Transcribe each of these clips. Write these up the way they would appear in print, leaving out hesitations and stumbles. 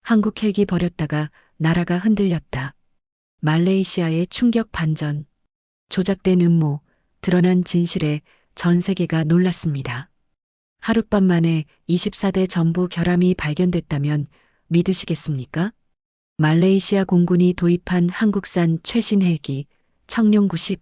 한국 헬기 버렸다가 나라가 흔들렸다. 말레이시아의 충격 반전. 조작된 음모, 드러난 진실에 전 세계가 놀랐습니다. 하룻밤 만에 24대 전부 결함이 발견됐다면 믿으시겠습니까? 말레이시아 공군이 도입한 한국산 최신 헬기 청룡 90.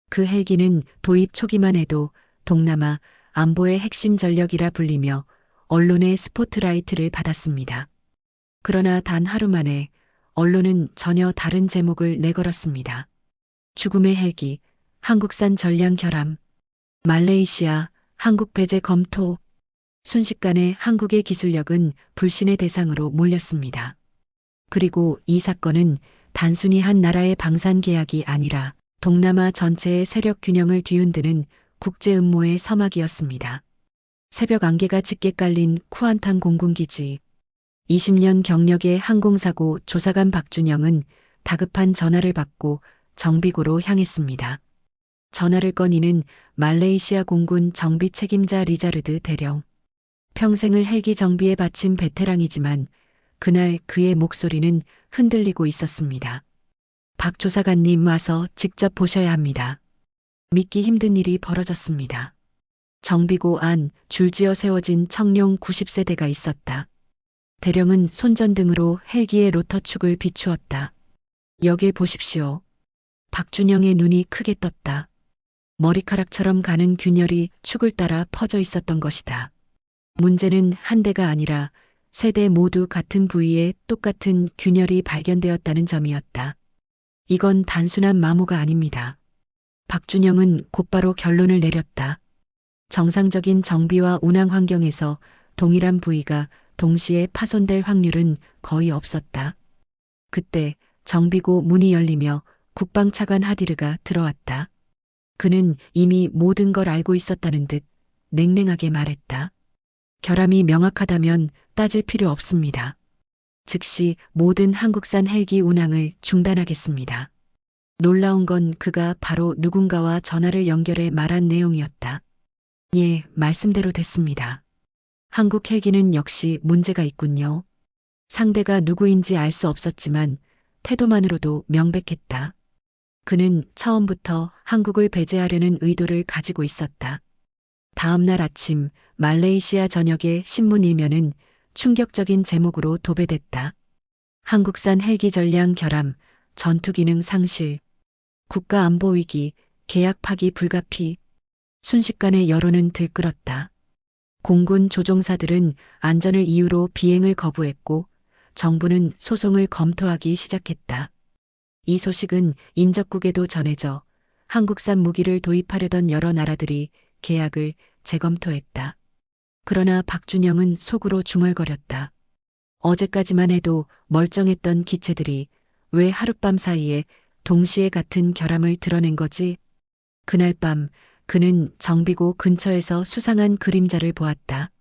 그 헬기는 도입 초기만 해도 동남아 안보의 핵심 전력이라 불리며 언론의 스포트라이트를 받았습니다. 그러나 단 하루 만에 언론은 전혀 다른 제목을 내걸었습니다. 죽음의 헬기, 한국산 전량 결함, 말레이시아, 한국 배제 검토. 순식간에 한국의 기술력은 불신의 대상으로 몰렸습니다. 그리고 이 사건은 단순히 한 나라의 방산 계약이 아니라 동남아 전체의 세력 균형을 뒤흔드는 국제 음모의 서막이었습니다. 새벽 안개가 짙게 깔린 쿠안탄 공군기지. 20년 경력의 항공사고 조사관 박준영은 다급한 전화를 받고 정비고로 향했습니다. 전화를 꺼니는 말레이시아 공군 정비 책임자 리자르드 대령. 평생을 헬기 정비에 바친 베테랑이지만 그날 그의 목소리는 흔들리고 있었습니다. 박 조사관님 와서 직접 보셔야 합니다. 믿기 힘든 일이 벌어졌습니다. 정비고 안 줄지어 세워진 청룡 90세대가 있었다. 대령은 손전등으로 헬기의 로터축을 비추었다. 여길 보십시오. 박준영의 눈이 크게 떴다. 머리카락처럼 가는 균열이 축을 따라 퍼져 있었던 것이다. 문제는 한 대가 아니라 세 대 모두 같은 부위에 똑같은 균열이 발견되었다는 점이었다. 이건 단순한 마모가 아닙니다. 박준영은 곧바로 결론을 내렸다. 정상적인 정비와 운항 환경에서 동일한 부위가 동시에 파손될 확률은 거의 없었다. 그때 정비고 문이 열리며 국방차관 하디르가 들어왔다. 그는 이미 모든 걸 알고 있었다는 듯 냉랭하게 말했다. 결함이 명확하다면 따질 필요 없습니다. 즉시 모든 한국산 헬기 운항을 중단하겠습니다. 놀라운 건 그가 바로 누군가와 전화를 연결해 말한 내용이었다. 예, 말씀대로 됐습니다. 한국 헬기는 역시 문제가 있군요. 상대가 누구인지 알 수 없었지만 태도만으로도 명백했다. 그는 처음부터 한국을 배제하려는 의도를 가지고 있었다. 다음 날 아침 말레이시아 전역의 신문 일면은 충격적인 제목으로 도배됐다. 한국산 헬기 전량 결함, 전투기능 상실, 국가안보 위기, 계약 파기 불가피. 순식간에 여론은 들끓었다. 공군 조종사들은 안전을 이유로 비행을 거부했고 정부는 소송을 검토하기 시작했다. 이 소식은 인접국에도 전해져 한국산 무기를 도입하려던 여러 나라들이 계약을 재검토했다. 그러나 박준영은 속으로 중얼거렸다. 어제까지만 해도 멀쩡했던 기체들이 왜 하룻밤 사이에 동시에 같은 결함을 드러낸 거지? 그날 밤 그는 정비고 근처에서 수상한 그림자를 보았다.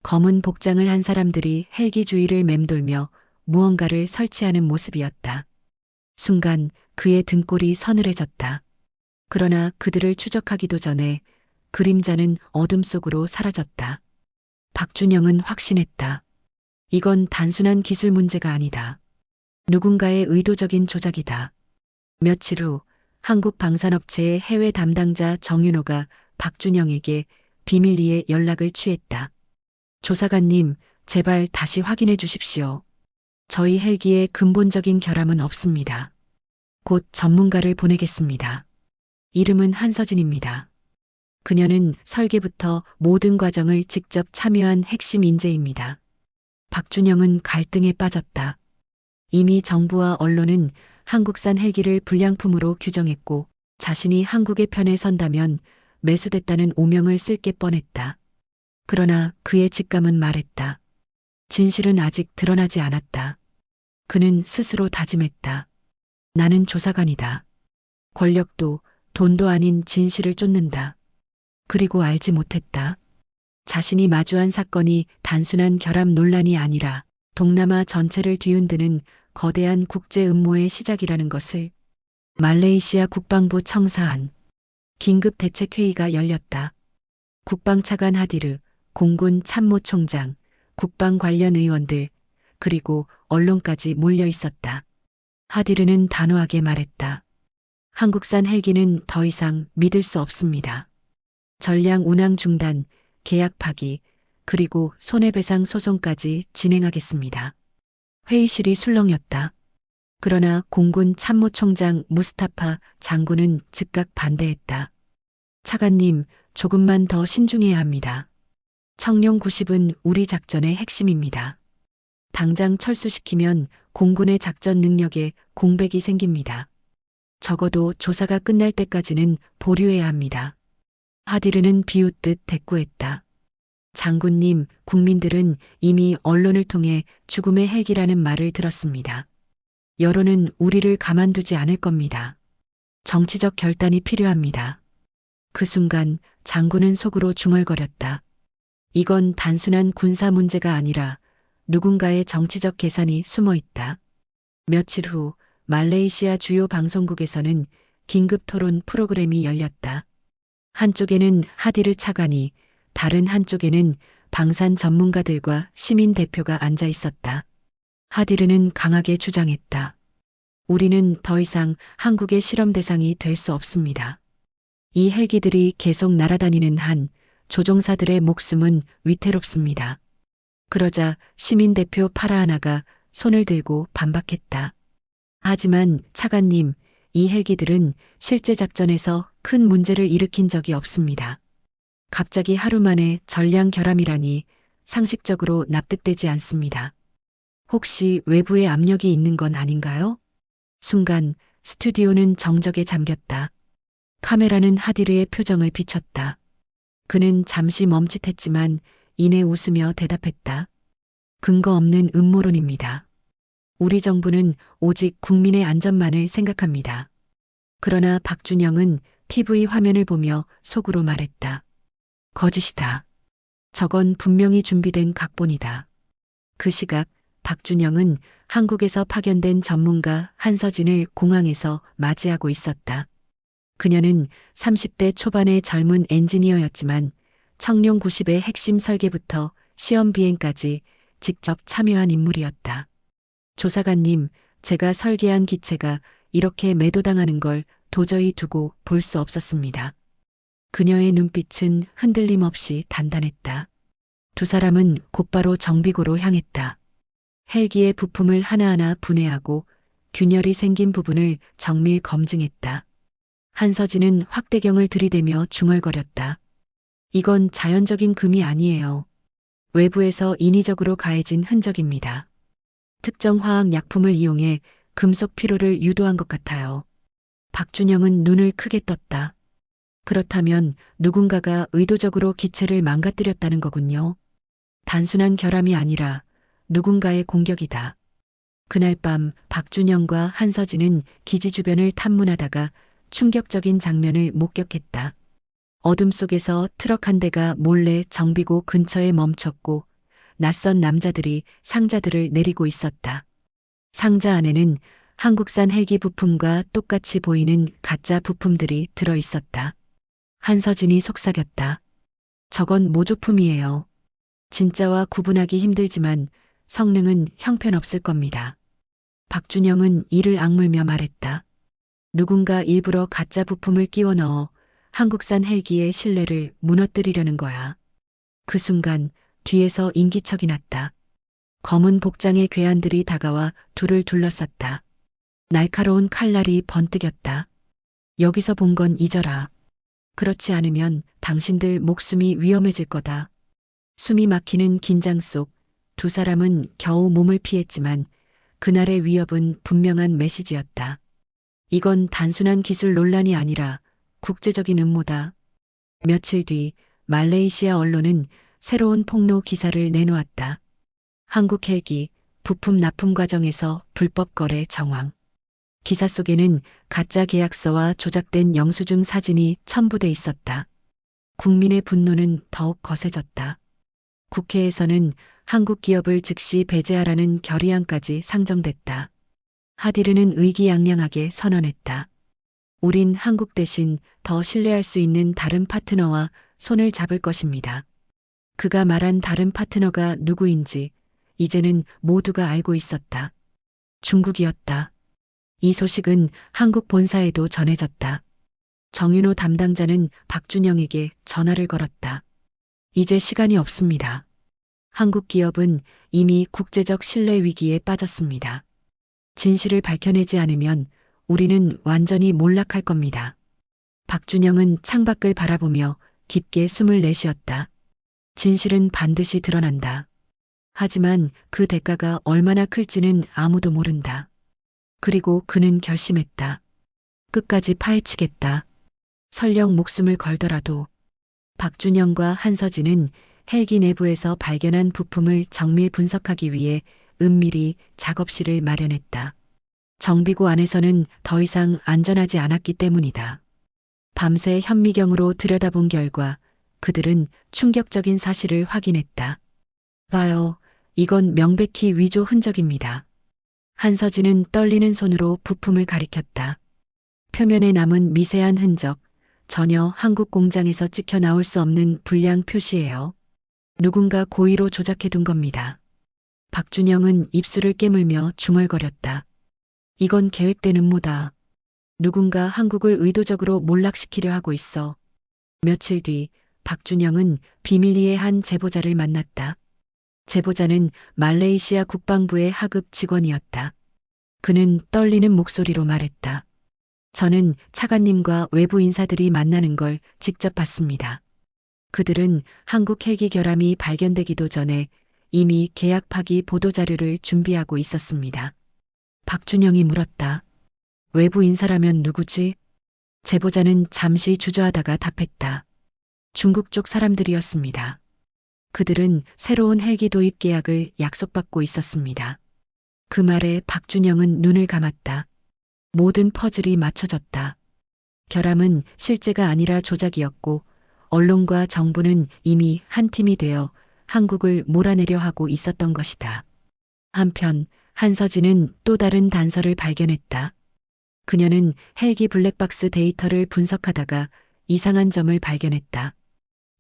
검은 복장을 한 사람들이 헬기 주위를 맴돌며 무언가를 설치하는 모습이었다. 순간 그의 등골이 서늘해졌다. 그러나 그들을 추적하기도 전에 그림자는 어둠 속으로 사라졌다. 박준영은 확신했다. 이건 단순한 기술 문제가 아니다. 누군가의 의도적인 조작이다. 며칠 후 한국 방산업체의 해외 담당자 정윤호가 박준영에게 비밀리에 연락을 취했다. 조사관님, 제발 다시 확인해 주십시오. 저희 헬기에 근본적인 결함은 없습니다. 곧 전문가를 보내겠습니다. 이름은 한서진입니다. 그녀는 설계부터 모든 과정을 직접 참여한 핵심 인재입니다. 박준영은 갈등에 빠졌다. 이미 정부와 언론은 한국산 헬기를 불량품으로 규정했고 자신이 한국의 편에 선다면 매수됐다는 오명을 쓸 게 뻔했다. 그러나 그의 직감은 말했다. 진실은 아직 드러나지 않았다. 그는 스스로 다짐했다. 나는 조사관이다. 권력도 돈도 아닌 진실을 쫓는다. 그리고 알지 못했다. 자신이 마주한 사건이 단순한 결함 논란이 아니라 동남아 전체를 뒤흔드는 거대한 국제 음모의 시작이라는 것을. 말레이시아 국방부 청사안. 긴급 대책회의가 열렸다. 국방차관 하디르, 공군 참모총장, 국방 관련 의원들, 그리고 언론까지 몰려 있었다. 하디르는 단호하게 말했다. 한국산 헬기는 더 이상 믿을 수 없습니다. 전량 운항 중단, 계약 파기, 그리고 손해배상 소송까지 진행하겠습니다. 회의실이 술렁였다. 그러나 공군 참모총장 무스타파 장군은 즉각 반대했다. 차관님, 조금만 더 신중해야 합니다. 청룡 90은 우리 작전의 핵심입니다. 당장 철수시키면 공군의 작전 능력에 공백이 생깁니다. 적어도 조사가 끝날 때까지는 보류해야 합니다. 하디르는 비웃듯 대꾸했다. 장군님, 국민들은 이미 언론을 통해 죽음의 헬기라는 말을 들었습니다. 여론은 우리를 가만두지 않을 겁니다. 정치적 결단이 필요합니다. 그 순간 장군은 속으로 중얼거렸다. 이건 단순한 군사 문제가 아니라 누군가의 정치적 계산이 숨어 있다. 며칠 후 말레이시아 주요 방송국에서는 긴급 토론 프로그램이 열렸다. 한쪽에는 하디르 차관이, 다른 한쪽에는 방산 전문가들과 시민 대표가 앉아 있었다. 하디르는 강하게 주장했다. 우리는 더 이상 한국의 실험 대상이 될 수 없습니다. 이 헬기들이 계속 날아다니는 한 조종사들의 목숨은 위태롭습니다. 그러자 시민 대표 파라하나가 손을 들고 반박했다. 하지만 차관님, 이 헬기들은 실제 작전에서 큰 문제를 일으킨 적이 없습니다. 갑자기 하루 만에 전량 결함이라니 상식적으로 납득되지 않습니다. 혹시 외부의 압력이 있는 건 아닌가요? 순간 스튜디오는 정적에 잠겼다. 카메라는 하디르의 표정을 비췄다. 그는 잠시 멈칫했지만 이내 웃으며 대답했다. 근거 없는 음모론입니다. 우리 정부는 오직 국민의 안전만을 생각합니다. 그러나 박준영은 TV 화면을 보며 속으로 말했다. 거짓이다. 저건 분명히 준비된 각본이다. 그 시각 박준영은 한국에서 파견된 전문가 한서진을 공항에서 맞이하고 있었다. 그녀는 30대 초반의 젊은 엔지니어였지만 청룡 90의 핵심 설계부터 시험 비행까지 직접 참여한 인물이었다. 조사관님, 제가 설계한 기체가 이렇게 매도당하는 걸 도저히 두고 볼 수 없었습니다. 그녀의 눈빛은 흔들림 없이 단단했다. 두 사람은 곧바로 정비고로 향했다. 헬기의 부품을 하나하나 분해하고 균열이 생긴 부분을 정밀 검증했다. 한서진은 확대경을 들이대며 중얼거렸다. 이건 자연적인 금이 아니에요. 외부에서 인위적으로 가해진 흔적입니다. 특정 화학 약품을 이용해 금속 피로를 유도한 것 같아요. 박준영은 눈을 크게 떴다. 그렇다면 누군가가 의도적으로 기체를 망가뜨렸다는 거군요. 단순한 결함이 아니라 누군가의 공격이다. 그날 밤 박준영과 한서진은 기지 주변을 탐문하다가 충격적인 장면을 목격했다. 어둠 속에서 트럭 한 대가 몰래 정비고 근처에 멈췄고 낯선 남자들이 상자들을 내리고 있었다. 상자 안에는 한국산 헬기 부품과 똑같이 보이는 가짜 부품들이 들어 있었다. 한서진이 속삭였다. 저건 모조품이에요. 진짜와 구분하기 힘들지만 성능은 형편없을 겁니다. 박준영은 이를 악물며 말했다. 누군가 일부러 가짜 부품을 끼워 넣어 한국산 헬기의 신뢰를 무너뜨리려는 거야. 그 순간 뒤에서 인기척이 났다. 검은 복장의 괴한들이 다가와 둘을 둘러쌌다. 날카로운 칼날이 번뜩였다. 여기서 본 건 잊어라. 그렇지 않으면 당신들 목숨이 위험해질 거다. 숨이 막히는 긴장 속 두 사람은 겨우 몸을 피했지만 그날의 위협은 분명한 메시지였다. 이건 단순한 기술 논란이 아니라 국제적인 음모다. 며칠 뒤 말레이시아 언론은 새로운 폭로 기사를 내놓았다. 한국 헬기 부품 납품 과정에서 불법 거래 정황. 기사 속에는 가짜 계약서와 조작된 영수증 사진이 첨부돼 있었다. 국민의 분노는 더욱 거세졌다. 국회에서는 한국 기업을 즉시 배제하라는 결의안까지 상정됐다. 하디르는 의기양양하게 선언했다. 우린 한국 대신 더 신뢰할 수 있는 다른 파트너와 손을 잡을 것입니다. 그가 말한 다른 파트너가 누구인지 이제는 모두가 알고 있었다. 중국이었다. 이 소식은 한국 본사에도 전해졌다. 정윤호 담당자는 박준영에게 전화를 걸었다. 이제 시간이 없습니다. 한국 기업은 이미 국제적 신뢰 위기에 빠졌습니다. 진실을 밝혀내지 않으면 우리는 완전히 몰락할 겁니다. 박준영은 창밖을 바라보며 깊게 숨을 내쉬었다. 진실은 반드시 드러난다. 하지만 그 대가가 얼마나 클지는 아무도 모른다. 그리고 그는 결심했다. 끝까지 파헤치겠다. 설령 목숨을 걸더라도. 박준영과 한서진은 헬기 내부에서 발견한 부품을 정밀 분석하기 위해 은밀히 작업실을 마련했다. 정비구 안에서는 더 이상 안전하지 않았기 때문이다. 밤새 현미경으로 들여다본 결과 그들은 충격적인 사실을 확인했다. 봐요. 이건 명백히 위조 흔적입니다. 한서진은 떨리는 손으로 부품을 가리켰다. 표면에 남은 미세한 흔적, 전혀 한국 공장에서 찍혀 나올 수 없는 불량 표시예요. 누군가 고의로 조작해둔 겁니다. 박준영은 입술을 깨물며 중얼거렸다. 이건 계획된 음모다. 누군가 한국을 의도적으로 몰락시키려 하고 있어. 며칠 뒤 박준영은 비밀리에 한 제보자를 만났다. 제보자는 말레이시아 국방부의 하급 직원이었다. 그는 떨리는 목소리로 말했다. 저는 차관님과 외부 인사들이 만나는 걸 직접 봤습니다. 그들은 한국 헬기 결함이 발견되기도 전에 이미 계약 파기 보도자료를 준비하고 있었습니다. 박준영이 물었다. 외부 인사라면 누구지? 제보자는 잠시 주저하다가 답했다. 중국 쪽 사람들이었습니다. 그들은 새로운 헬기 도입 계약을 약속받고 있었습니다. 그 말에 박준영은 눈을 감았다. 모든 퍼즐이 맞춰졌다. 결함은 실제가 아니라 조작이었고 언론과 정부는 이미 한 팀이 되어 한국을 몰아내려 하고 있었던 것이다. 한편 한서진은 또 다른 단서를 발견했다. 그녀는 헬기 블랙박스 데이터를 분석하다가 이상한 점을 발견했다.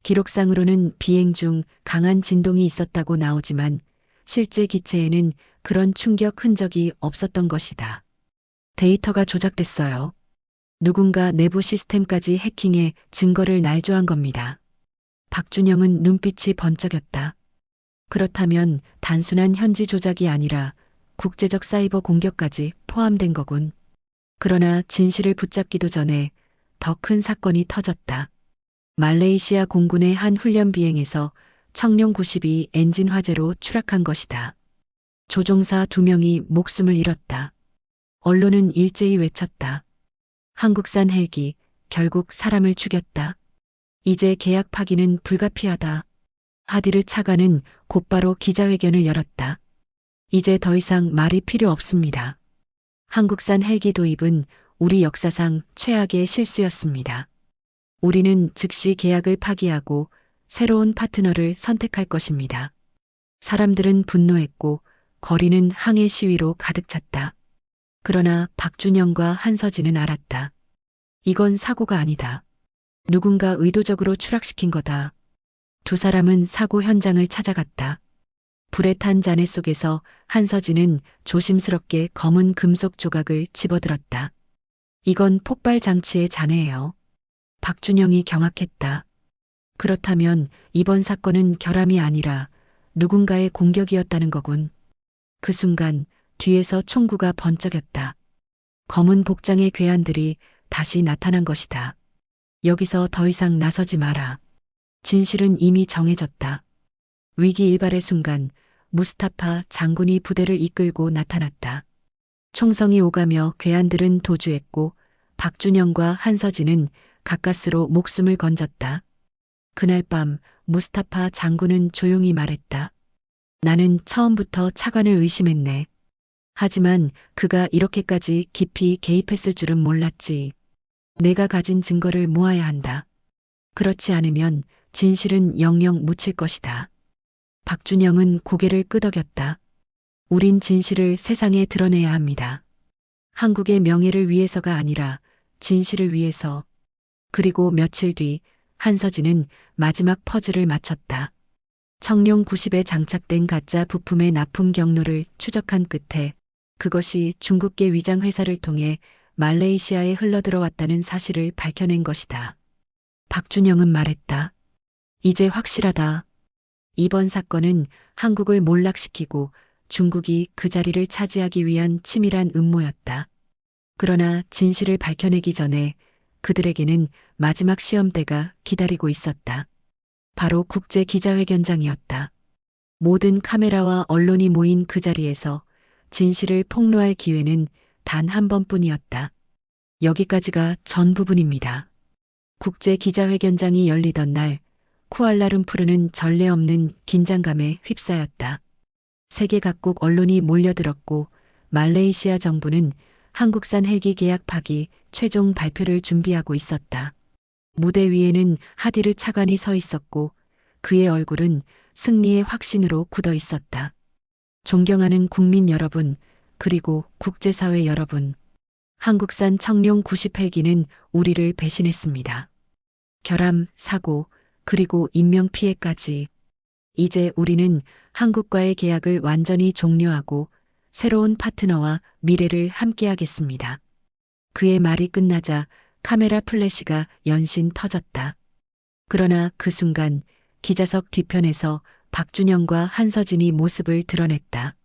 기록상으로는 비행 중 강한 진동이 있었다고 나오지만 실제 기체에는 그런 충격 흔적이 없었던 것이다. 데이터가 조작됐어요. 누군가 내부 시스템까지 해킹해 증거를 날조한 겁니다. 박준영은 눈빛이 번쩍였다. 그렇다면 단순한 현지 조작이 아니라 국제적 사이버 공격까지 포함된 거군. 그러나 진실을 붙잡기도 전에 더 큰 사건이 터졌다. 말레이시아 공군의 한 훈련 비행에서 청룡 92 엔진 화재로 추락한 것이다. 조종사 2명이 목숨을 잃었다. 언론은 일제히 외쳤다. 한국산 헬기, 결국 사람을 죽였다. 이제 계약 파기는 불가피하다. 하디르 차관은 곧바로 기자회견을 열었다. 이제 더 이상 말이 필요 없습니다. 한국산 헬기 도입은 우리 역사상 최악의 실수였습니다. 우리는 즉시 계약을 파기하고 새로운 파트너를 선택할 것입니다. 사람들은 분노했고 거리는 항해 시위로 가득 찼다. 그러나 박준영과 한서진은 알았다. 이건 사고가 아니다. 누군가 의도적으로 추락시킨 거다. 두 사람은 사고 현장을 찾아갔다. 불에 탄 잔해 속에서 한서진은 조심스럽게 검은 금속 조각을 집어들었다. 이건 폭발 장치의 잔해예요. 박준영이 경악했다. 그렇다면 이번 사건은 결함이 아니라 누군가의 공격이었다는 거군. 그 순간 뒤에서 총구가 번쩍였다. 검은 복장의 괴한들이 다시 나타난 것이다. 여기서 더 이상 나서지 마라. 진실은 이미 정해졌다. 위기 일발의 순간 무스타파 장군이 부대를 이끌고 나타났다. 총성이 오가며 괴한들은 도주했고 박준영과 한서진은 가까스로 목숨을 건졌다. 그날 밤 무스타파 장군은 조용히 말했다. 나는 처음부터 차관을 의심했네. 하지만 그가 이렇게까지 깊이 개입했을 줄은 몰랐지. 내가 가진 증거를 모아야 한다. 그렇지 않으면 진실은 영영 묻힐 것이다. 박준영은 고개를 끄덕였다. 우린 진실을 세상에 드러내야 합니다. 한국의 명예를 위해서가 아니라 진실을 위해서. 그리고 며칠 뒤 한서진은 마지막 퍼즐을 맞췄다. 청룡 90에 장착된 가짜 부품의 납품 경로를 추적한 끝에 그것이 중국계 위장 회사를 통해 말레이시아에 흘러들어왔다는 사실을 밝혀낸 것이다. 박준영은 말했다. 이제 확실하다. 이번 사건은 한국을 몰락시키고 중국이 그 자리를 차지하기 위한 치밀한 음모였다. 그러나 진실을 밝혀내기 전에 그들에게는 마지막 시험대가 기다리고 있었다. 바로 국제 기자회견장이었다. 모든 카메라와 언론이 모인 그 자리에서 진실을 폭로할 기회는 단 한 번뿐이었다. 여기까지가 전 부분입니다. 국제 기자회견장이 열리던 날 쿠알라룸푸르는 전례 없는 긴장감에 휩싸였다. 세계 각국 언론이 몰려들었고 말레이시아 정부는 한국산 헬기 계약 파기 최종 발표를 준비하고 있었다. 무대 위에는 하디르 차관이 서 있었고 그의 얼굴은 승리의 확신으로 굳어 있었다. 존경하는 국민 여러분, 그리고 국제사회 여러분. 한국산 청룡 90 헬기는 우리를 배신했습니다. 결함, 사고, 그리고 인명피해까지. 이제 우리는 한국과의 계약을 완전히 종료하고 새로운 파트너와 미래를 함께하겠습니다. 그의 말이 끝나자 카메라 플래시가 연신 터졌다. 그러나 그 순간 기자석 뒤편에서 박준영과 한서진이 모습을 드러냈다.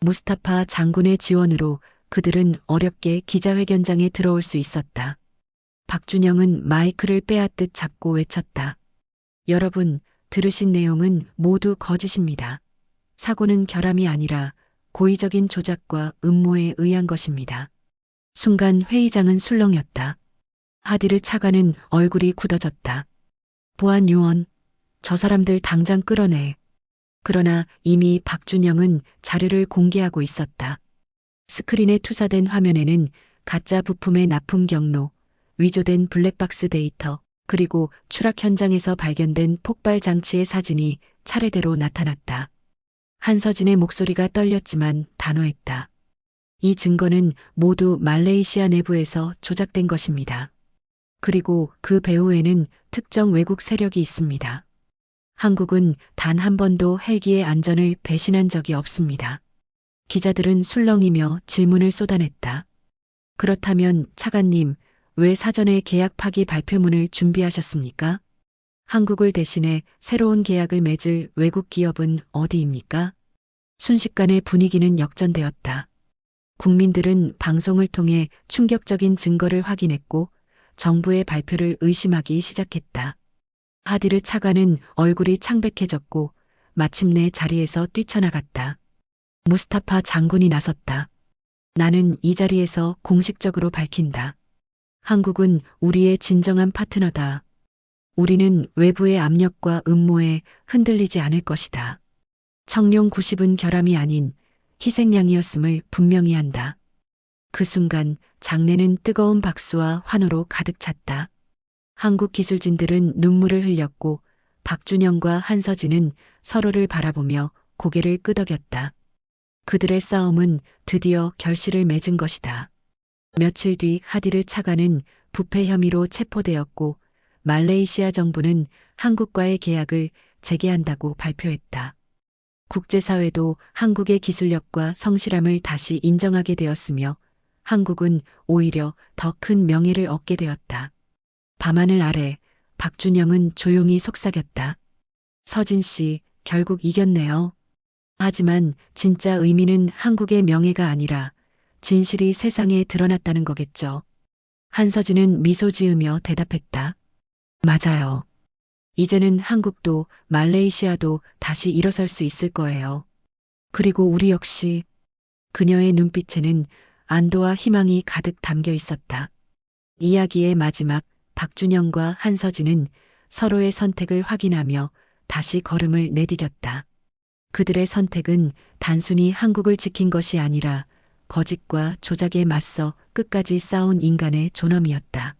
무스타파 장군의 지원으로 그들은 어렵게 기자회견장에 들어올 수 있었다. 박준영은 마이크를 빼앗듯 잡고 외쳤다. 여러분, 들으신 내용은 모두 거짓입니다. 사고는 결함이 아니라 고의적인 조작과 음모에 의한 것입니다. 순간 회의장은 술렁였다. 하디르 차관은 얼굴이 굳어졌다. 보안 요원, 저 사람들 당장 끌어내. 그러나 이미 박준영은 자료를 공개하고 있었다. 스크린에 투사된 화면에는 가짜 부품의 납품 경로, 위조된 블랙박스 데이터, 그리고 추락 현장에서 발견된 폭발 장치의 사진이 차례대로 나타났다. 한서진의 목소리가 떨렸지만 단호했다. 이 증거는 모두 말레이시아 내부에서 조작된 것입니다. 그리고 그 배후에는 특정 외국 세력이 있습니다. 한국은 단 한 번도 헬기의 안전을 배신한 적이 없습니다. 기자들은 술렁이며 질문을 쏟아냈다. 그렇다면 차관님, 왜 사전에 계약 파기 발표문을 준비하셨습니까? 한국을 대신해 새로운 계약을 맺을 외국 기업은 어디입니까? 순식간에 분위기는 역전되었다. 국민들은 방송을 통해 충격적인 증거를 확인했고 정부의 발표를 의심하기 시작했다. 하디르 차관은 얼굴이 창백해졌고 마침내 자리에서 뛰쳐나갔다. 무스타파 장군이 나섰다. 나는 이 자리에서 공식적으로 밝힌다. 한국은 우리의 진정한 파트너다. 우리는 외부의 압력과 음모에 흔들리지 않을 것이다. 청룡 90은 결함이 아닌 희생양이었음을 분명히 한다. 그 순간 장내는 뜨거운 박수와 환호로 가득 찼다. 한국 기술진들은 눈물을 흘렸고 박준영과 한서진은 서로를 바라보며 고개를 끄덕였다. 그들의 싸움은 드디어 결실을 맺은 것이다. 며칠 뒤 하디르 차관은 부패 혐의로 체포되었고 말레이시아 정부는 한국과의 계약을 재개한다고 발표했다. 국제사회도 한국의 기술력과 성실함을 다시 인정하게 되었으며 한국은 오히려 더 큰 명예를 얻게 되었다. 밤하늘 아래 박준영은 조용히 속삭였다. 서진 씨, 결국 이겼네요. 하지만 진짜 의미는 한국의 명예가 아니라 진실이 세상에 드러났다는 거겠죠. 한서진은 미소 지으며 대답했다. 맞아요. 이제는 한국도 말레이시아도 다시 일어설 수 있을 거예요. 그리고 우리 역시. 그녀의 눈빛에는 안도와 희망이 가득 담겨 있었다. 이야기의 마지막 박준영과 한서진은 서로의 선택을 확인하며 다시 걸음을 내디뎠다. 그들의 선택은 단순히 한국을 지킨 것이 아니라 거짓과 조작에 맞서 끝까지 싸운 인간의 존엄이었다.